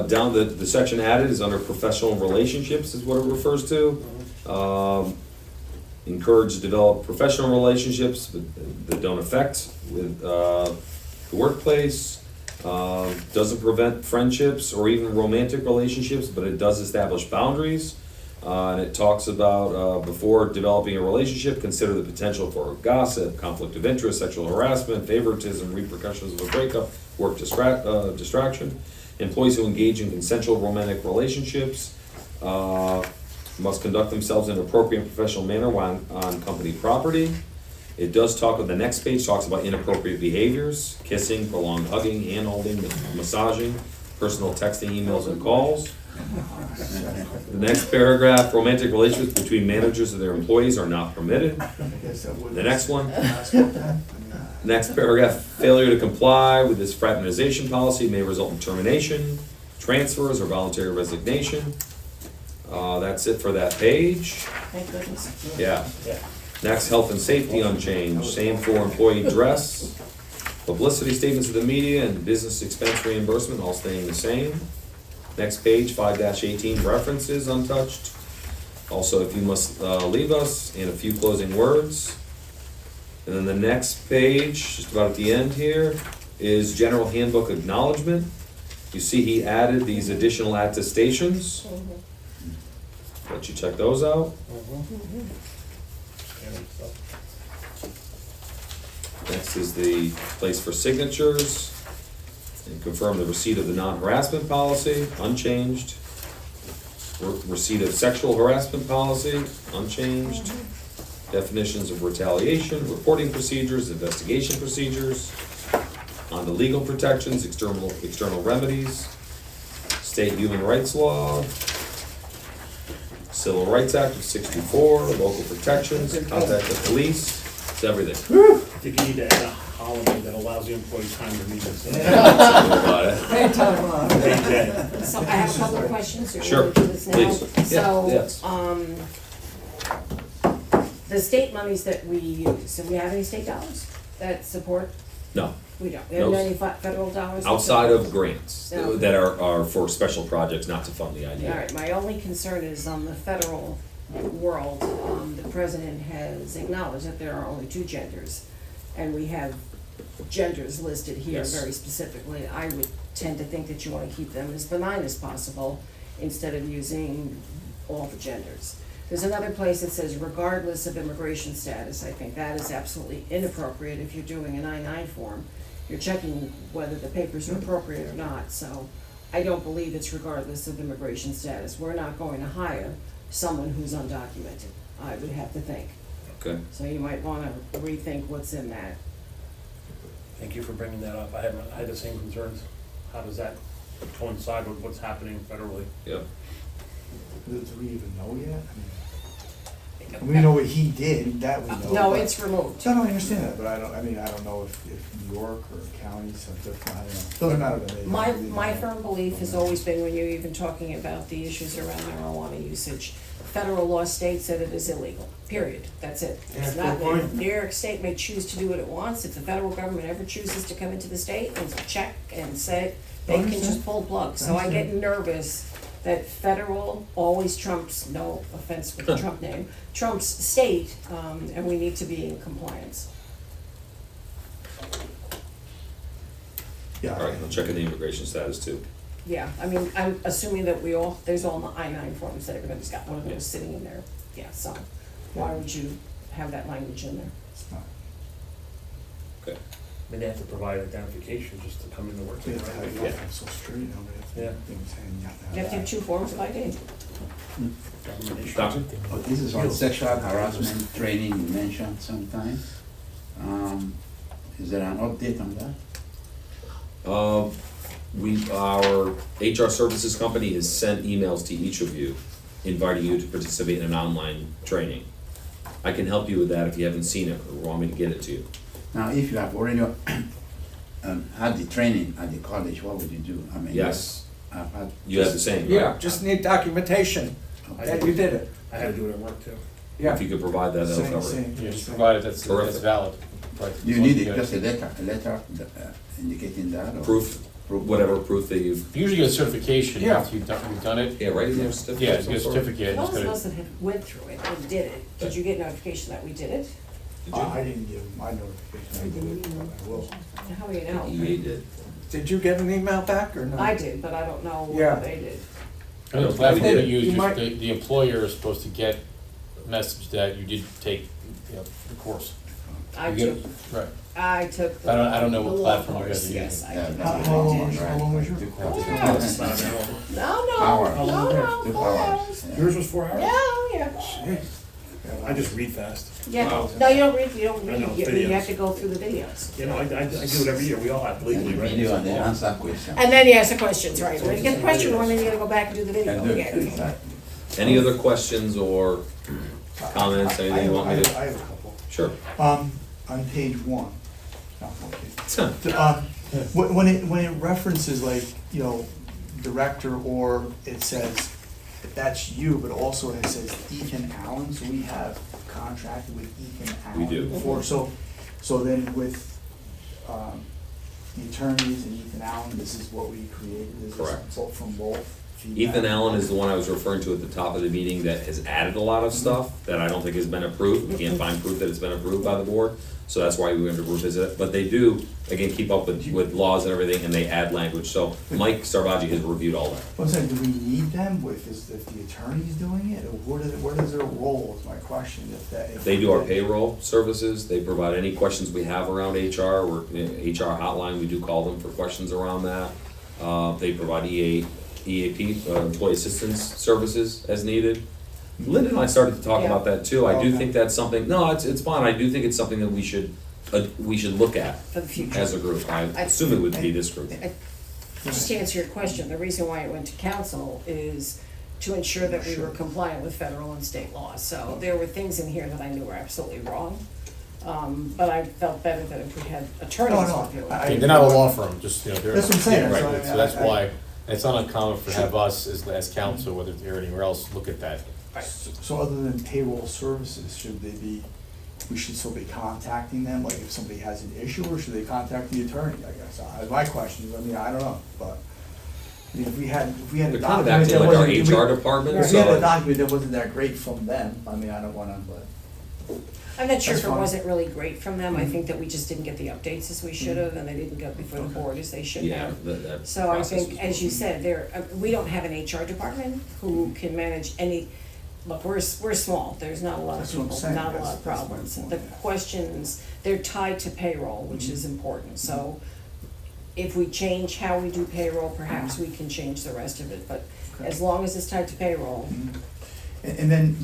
down the section added is under professional relationships is what it refers to. Encourage to develop professional relationships that don't affect with the workplace. Doesn't prevent friendships or even romantic relationships, but it does establish boundaries. And it talks about before developing a relationship, consider the potential for gossip, conflict of interest, sexual harassment, favoritism, repercussions of a breakup, work distraction. Employees who engage in consensual romantic relationships must conduct themselves in an appropriate and professional manner while on company property. It does talk, on the next page, talks about inappropriate behaviors, kissing, prolonged hugging, hand-holding, massaging, personal texting, emails, and calls. The next paragraph, romantic relationships between managers and their employees are not permitted.
I guess that would.
The next one. Next paragraph, failure to comply with this fraternization policy may result in termination, transfers, or voluntary resignation. That's it for that page.
Thank goodness.
Yeah.
Yeah.
Next, health and safety unchanged, same for employee dress. Publicity statements of the media and business expense reimbursement all staying the same. Next page, 5-18, references untouched. Also, if you must leave us, and a few closing words. And then the next page, just about at the end here, is general handbook acknowledgement. You see he added these additional attestations. Let you check those out. Next is the place for signatures. And confirm the receipt of the non-harassment policy, unchanged. Receipt of sexual harassment policy, unchanged. Definitions of retaliation, reporting procedures, investigation procedures. On the legal protections, external remedies. State human rights law. Civil Rights Act of 64, local protections, contact the police, it's everything.
I think you need to add a holiday that allows the employee time to meet us.
Don't worry about it.
Hey, time on.
Okay.
So I have a couple of questions. Or
Sure,
we'll do this now.
please. Yeah,
So,
yes.
The state monies that we use, do we have any state dollars that support?
No,
We don't. We have
No.
any federal dollars? that
outside
support?
of grants
No.
that are for special projects, not to fund the
All
idea.
right, my only concern is on the federal world, the president has acknowledged that there are only two genders. And we have genders listed here
Yes.
very specifically. I would tend to think that you wanna keep them as benign as possible instead of using all the genders. There's another place that says regardless of immigration status. I think that is absolutely inappropriate if you're doing an I-9 form. You're checking whether the papers are appropriate or not, so I don't believe it's regardless of immigration status. We're not going to hire someone who's undocumented, I would have to think.
Okay,
So you might wanna rethink what's in that.
Thank you for bringing that up. I had the same concerns. How does that coincide with what's happening federally?
yep.
Do we even know yet? I mean, we know what he did, that we know.
No,
but-
it's removed.
So I don't understand that, but I don't know if New York or counties have different, I don't know. Doesn't matter to me.
My firm belief has always been, when you're even talking about the issues around marijuana usage, federal law states that it is illegal, period, that's it. It's
Yeah,
not,
good point.
New York State may choose to do what it wants, if the federal government ever chooses to come into the state and check and say, they can just
Understand.
pull plugs. So I get nervous that federal always trumps, no offense with the Trump name, trumps state, and we need to be in compliance.
Yeah.
All right, I'll check in the immigration status too.
Yeah, I mean, I'm assuming that there's all the I-9 forms that everybody's got one of those sitting in there, yeah, so why would you have that language in there?
It's not-
Okay,
I mean, they have to provide identification just to come into work.
We have to have,
Yeah.
so straight, you know, we
Yeah.
have to, things saying you have to have
You have to have
that.
two forms of ID.
Government issue.
Doctor?
Oh, this is on sexual harassment training you mentioned sometimes. Is there an update on that?
Our HR services company has sent emails to each of you inviting you to participate in an online training. I can help you with that if you haven't seen it or want me to get it to you.
Now, if you have already had the training at the college, what would you do? I mean,
Yes,
I've had.
you have the same, right?
Yeah, just need documentation that you did it.
I had to do it at work too.
Yeah.
If you could provide that, that'll
Same,
cover it.
same,
Yeah, just
same.
provided that's
Terrific.
valid. Right.
Do you
As long
need
as
it,
get
just a letter indicating that? or-
Proof, whatever proof that you've,
You usually get a certification
Yeah.
after you've done it.
yeah, right in there, certificate.
Yeah,
of
you
some
get a
sort.
certificate. and
Those
it's
of
gotta-
us that have went through it and did it, did you get notification that we did it?
Did you?
I didn't give my notification, I did it, but I will.
How do you know?
EA did.
Did you get an email back or no?
I did, but I don't know
Yeah.
what they did.
I know the platform
did
you
it.
use,
You might-
the employer is supposed to get a message that you did take, the course.
I
You
took,
get- Right.
I took the.
I don't know what
the law
platform you guys
course,
are
yes,
using.
I
Yeah,
did.
that's
How long
right.
was- how long was yours?
It's not available.
No,
Hours.
no, no,
2
4
hours.
hours.
Yeah.
Yours was 4 hours?
Yeah, yeah.
I just read fast.
Yeah,
Wow.
no, you don't read,
I know,
you
videos.
have to go through the videos.
You know, I do it every year. We all have legally, right?
Video and then answer questions.
And then you ask the questions, right, when you get the question wrong, then you gotta go back and do the video
Can do it,
again.
exactly.
Any other questions or comments,
I- I-
anything you want me to?
I have a couple.
Sure.
On page one, no, okay. When it references like, you know, director, or it says, that's you, but also it says Ethan Allen, so we have contracted with Ethan
We
Allen
do.
before, so then with, the attorneys and Ethan Allen, this is what we created, this is
Correct.
both from both? feedback?
Ethan Allen is the one I was referring to at the top of the meeting that has added a lot of stuff that I don't think has been approved. We can't find proof that it's been approved by the board, so that's why we went to revisit it. But they do, again, keep up with laws and everything, and they add language. So Mike Sarvaggi has reviewed all that.
I'm saying, do we need them if the attorney's doing it, or what is their role, is my question, if
They do our payroll services, they provide any questions we have around HR, or HR hotline, we do call them for questions around that. They provide EAP, employee assistance services as needed. Linda and I started to talk about that too. I do
Okay.
think that's something, no, it's fine, I do think it's something that we should look at
For the future.
as a group. I assume it would be this group.
Just to answer your question, the reason why it went to council is to ensure that we were compliant with federal and state laws. So there were things in here that I knew were absolutely wrong. But I felt better that if we had attorneys
No,
review it.
I-
They're not a law firm, just, you know, they're.
That's what I'm saying,
Right,
that's why
so that's
I-
why, it's not uncommon to have us as counsel, whether they're anywhere else, look at that.
So other than payroll services, should they be, we should still be contacting them, like if somebody has an issue, or should they contact the attorney, I guess? My question is, I mean, I don't know, but, I mean, if we had a
They're kind of
document
acting
that
like our
wasn't.
HR department,
If we had a
so,
document that wasn't that great from them, I mean, I don't wanna, but.
I'm not sure
That's
if it
fine.
wasn't really great from them. I
Mhm.
think that we just didn't get the updates as we should have, and they didn't go before the board as they should
yeah,
have.
that
So I
process
think,
was-
as you said, we don't have an HR department who can manage any, look, we're small, there's not a lot of
That's what I'm
people,
saying.
not a
That's-
lot of
that's my
problems.
point,
The
yeah.
questions, they're tied to payroll, which is important, so if we change how we do payroll, perhaps we can change the rest of it, but
Okay.
as long as it's tied to payroll,
Mhm. And then,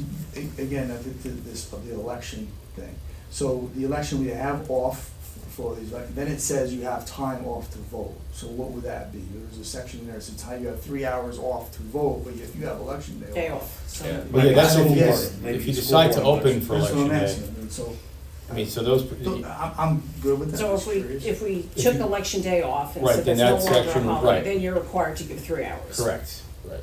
again, the election thing. So the election we have off for these, then it says you have time off to vote. So what would that be? There's a section in there that says how you have 3 hours off to vote, but if you have election day off.
day off, so.
Yeah.
Well, yeah, that's
I
if
don't
you,
guess.
if you decide to open for
That's what
election
I'm
day.
asking. I mean, so,
I mean, so those,
I'm good with that.
So
Just curious.
if we
If
took
you-
election day off and
Right,
said
then
that's
that
no longer a
section-
holiday,
right.
then you're required to give 3 hours.
correct, right.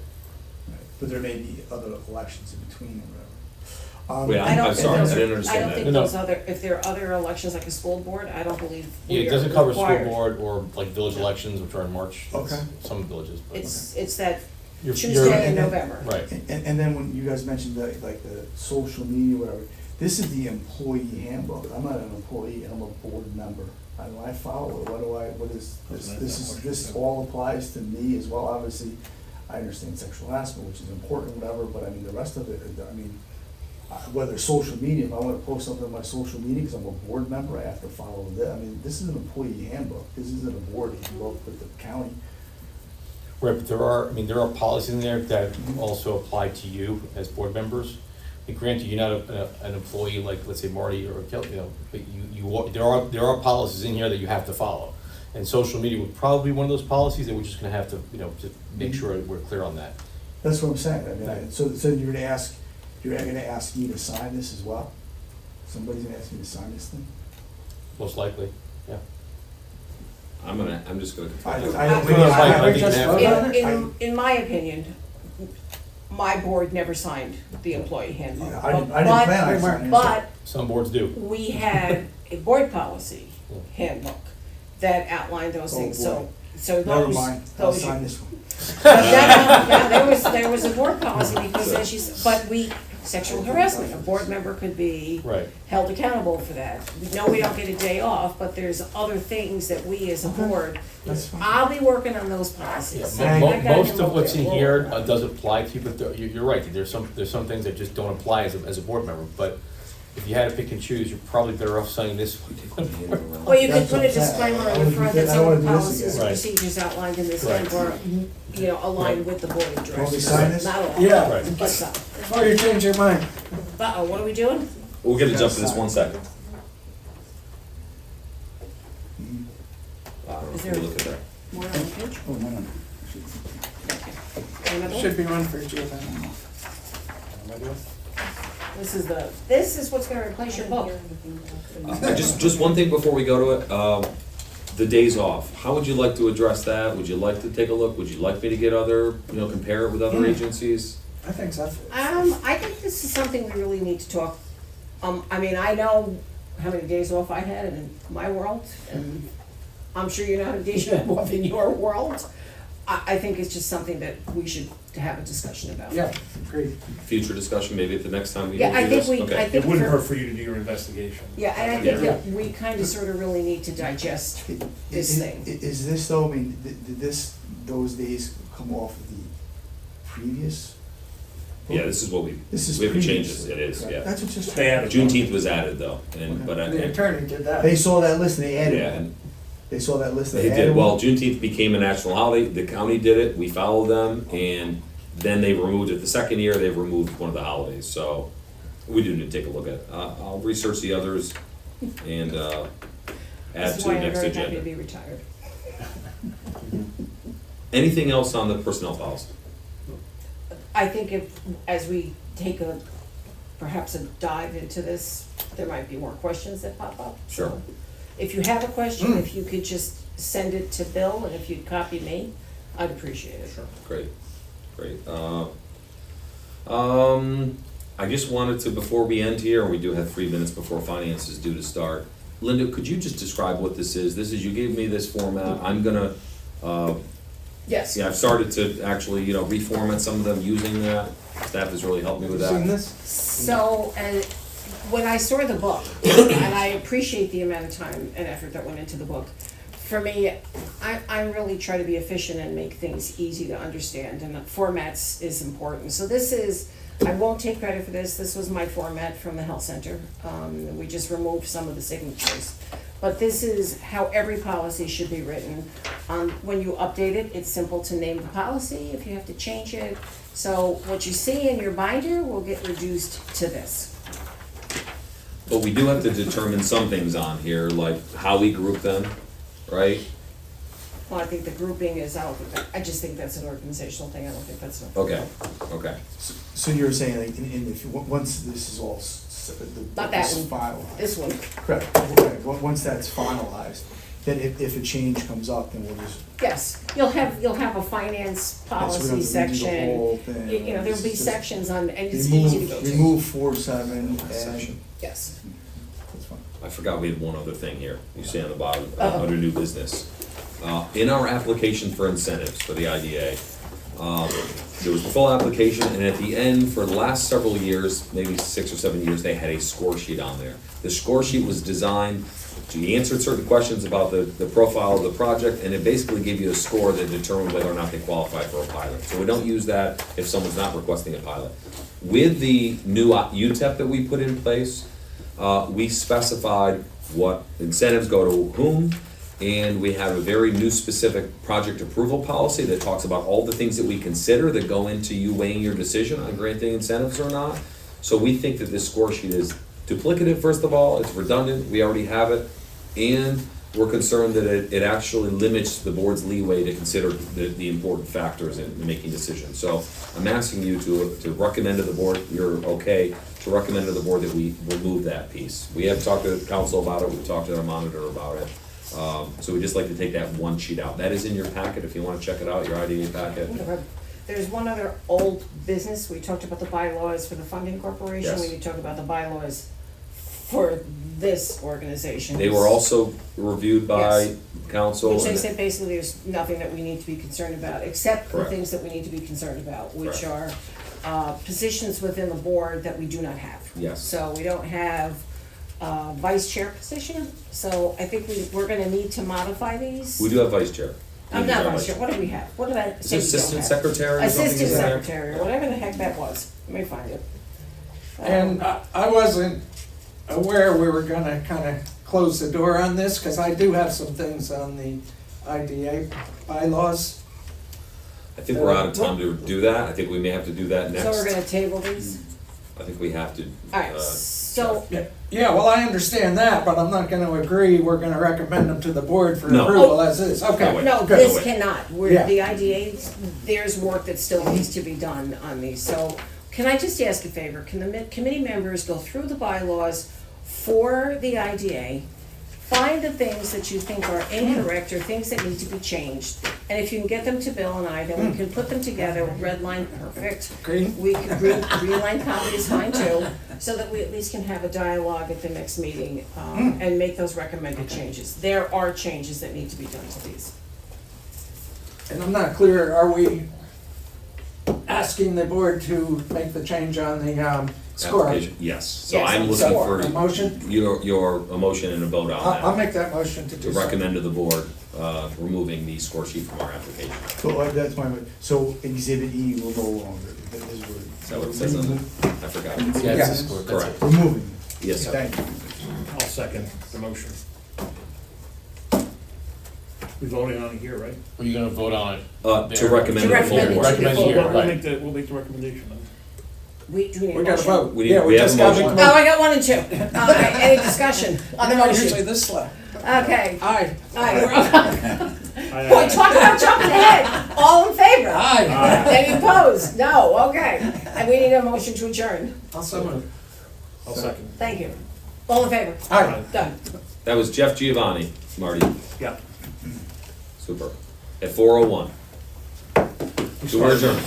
But there may be other elections in between or whatever.
Wait,
I don't
I'm
think
sorry,
those
I
are-
didn't
I
understand
don't
that.
think
No, no.
those other, if there are other elections like a school board, I don't believe
Yeah,
we
it
are
doesn't cover school
required.
board or like village elections, which are in March. That's
Okay.
Some villages, but.
It's that
You're-
Tuesday in
and then-
November.
Right.
And then when you guys mentioned the, like the social media, whatever, this is the employee handbook. I'm not an employee, I'm a board member. I know I follow it, what is, this all applies to me as well. Obviously, I understand sexual harassment, which is important, whatever, but I mean, the rest of it, I mean, whether social media, if I wanna post something on my social media, cause I'm a board member, I have to follow that. I mean, this is an employee handbook, this isn't a board, if you work with the county.
Right, but there are policies in there that also apply to you as board members. And granted, you're not an employee like, let's say Marty or Kelly, you know, but there are policies in here that you have to follow. And social media would probably be one of those policies that we're just gonna have to, you know, just make sure we're clear on that.
That's what I'm saying, I mean, so you're gonna ask me to sign this as well? Somebody's gonna ask me to sign this thing?
Most likely, yeah.
I'm just gonna.
I
think
just
have-
vote on it?
In my opinion, my board never signed the employee handbook.
Yeah, I didn't plan on
But-
signing it.
But
Some boards do.
we had a board policy handbook that outlined those
Oh,
things,
boy.
so
Never
those.
mind, I'll
those-
sign this one.
There was a board policy because as you, but sexual harassment, a board member could be
Right.
held accountable for that. No, we don't get a day off, but there's other things that we as a board,
That's fine.
I'll be working on those policies.
Yeah,
I got him
most of
up
what's
there.
in here does apply to you, but you're right, there's some things that just don't apply as a board member, but if you had to pick and choose, you're probably better off signing this one.
Well, you could
That's
put a
what I'm saying.
disclaimer
I
on the
wouldn't
front
do
that
that. I
some of
wouldn't
the
do this
policies and
again.
procedures outlined in this
Right.
handbook are, aligned with the board of directors.
we sign this?
Not all,
Yeah.
Right.
but some.
Before you change your mind.
Uh-oh, what are we doing?
We'll get to jump to this 1 second.
Mhm.
Is there
We'll look at that.
more on the page?
Oh, no, no, no.
Another one?
Should be one for each of them.
This is what's gonna replace your book.
Just one thing before we go to it, the days off, how would you like to address that? Would you like to take a look? Would you like me to get other, compare it with other agencies?
I think so.
I think this is something we really need to talk, I mean, I know how many days off I had in my world, and I'm sure you know how many days you have off in your world. I think it's just something that we should have a discussion about.
Yeah, great.
Future discussion, maybe at the next time we do
Yeah, I
this?
think
Okay.
I
It
think
wouldn't
for-
hurt for you to do your investigation.
Yeah, and I think that we kind of sort of really need to digest this thing.
Is this though, I mean, did those days come off of the previous?
Yeah, this is what we
This is
haven't changed
previous.
this, it is, yeah.
That's what just.
They added-
Juneteenth was added though, but
The attorney did that.
They saw that list and they added
yeah,
one.
and
They saw that list,
they
they added
did,
one.
well, Juneteenth became a national holiday, the county did it, we followed them, and then they removed it, the second year, they removed one of the holidays, so we do need to take a look at it. I'll research the others and, add to the next
This is why I'm very happy
agenda.
to be retired.
Anything else on the personnel policy?
I think if, as we take perhaps a dive into this, there might be more questions that pop up.
Sure.
So if you have a question, if you could just send it to Bill, and if you'd copy me, I'd appreciate it.
Sure. Great, great. I just wanted to, before we end here, and we do have 3 minutes before finance is due to start, Linda, could you just describe what this is? This is, you gave me this format, I'm gonna,
Yes.
yeah, I've started to actually, reformat some of them using that. Staff has really helped me with
Seen
that.
this?
So, when I saw the book, and I appreciate the amount of time and effort that went into the book, for me, I really try to be efficient and make things easy to understand, and formats is important. So this is, I won't take credit for this was my format from the health center. We just removed some of the signatures. But this is how every policy should be written. When you update it, it's simple to name the policy if you have to change it. So what you see in your binder will get reduced to this.
But we do have to determine some things on here, like how we group them, right?
Well, I think the grouping is, I just think that's an organizational thing, I don't think that's.
Okay, okay.
So you're saying, like, if, once this is all,
Not that
this
one.
finalized.
This one,
Correct, okay, once that's finalized, then if a change comes up, then we'll just.
yes, you'll have a finance policy
So we don't have to redo the
section.
whole thing,
There'll be
it's just
sections on, and it's easy to go to.
Remove 4-7 and,
Section.
Yes.
that's fine.
I forgot we had one other thing here. You see on the bottom,
Uh-oh.
under new business. In our application for incentives for the IDA, there was the full application, and at the end, for the last several years, maybe 6 or 7 years, they had a score sheet on there. The score sheet was designed, you answered certain questions about the profile of the project, and it basically gave you a score that determined whether or not they qualify for a pilot. So we don't use that if someone's not requesting a pilot. With the new UTEP that we put in place, we specified what incentives go to whom, and we have a very new specific project approval policy that talks about all the things that we consider that go into you weighing your decision on granting incentives or not. So we think that this score sheet is duplicative, first of all, it's redundant, we already have it, and we're concerned that it actually limits the board's leeway to consider the important factors in making decisions. So I'm asking you to recommend to the board, you're okay, to recommend to the board that we remove that piece. We have talked to the council about it, we've talked to our monitor about it. So we'd just like to take that one sheet out. That is in your packet, if you wanna check it out, your IDA packet.
There's one other old business, we talked about the bylaws for the funding corporation,
Yes.
we need to talk about the bylaws for this organization.
They were also reviewed by
Yes.
council.
Which they
and-
said basically there's nothing that we need to be concerned about, except the
Correct.
things that we need to be concerned about, which
Correct.
are positions within the board that we do not have.
Yes.
So we don't have a vice chair position, so I think we're gonna need to modify these.
We do have vice chair.
I'm
We do
not
have
vice chair, what do we have? What did I
Is
say
it
we don't
assistant
have?
secretary or something?
Assistant
in there?
secretary, or whatever the heck that was, let me find it.
And I wasn't aware we were gonna kind of close the door on this, because I do have some things on the IDA bylaws.
I think we're out of time to do that. I think we may have to do that next.
So we're gonna table these?
I think we have to.
Alright, so,
Yeah, well, I understand that, but I'm not gonna agree, we're gonna recommend them to the board for
No.
approval as is,
No
okay.
way.
no,
good.
this cannot,
Yeah.
the IDA, there's work that still needs to be done on these, so can I just ask a favor, can the committee members go through the bylaws for the IDA, find the things that you think are incorrect or things that need to be changed, and if you can get them to Bill and I, then we can put them together, red line, perfect.
Green?
We can, green line copy is fine too, so that we at least can have a dialogue at the next meeting, and make those recommended changes. There are changes that need to be done to these.
And I'm not clear, are we asking the board to make the change on the score?
Application, yes. So
Yes,
I'm
on
looking
score.
A
for
motion?
your motion and a vote
I'll
on that.
make that motion to
To
do so.
recommend to the board, removing the score sheet from our application.
So that's my, so exhibit E will no longer, that is what.
Is that what it says on there? I forgot.
Yeah, it's
Yeah.
a score, that's
Correct.
it.
Removing.
Yes, sir.
Thank you.
I'll second the motion. We voting on it here, right?
Are you gonna vote on it?
To
there?
recommend
To
to the full
recommend it
board.
to the
Recommend
full
here,
board.
right.
We'll make the recommendation then.
Do we need a
We
motion?
gotta vote.
We need-
Yeah,
we have
just
a
gotta
motion.
make
Oh,
the
I got 1 and 2. Any discussion on the
motion. Usually
motion?
this slow.
Okay.
Aye.
Aye, we're
Aye,
Boy,
aye.
talk about jumping ahead. All in favor?
Aye.
Any opposed? No, okay. And we need a motion to adjourn.
Also move.
I'll second.
Thank you. All in favor?
Aye.
Done.
That was Jeff Giovanni, Marty.
Yeah.
Super. At 4:01. So we're adjourned.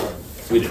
We did.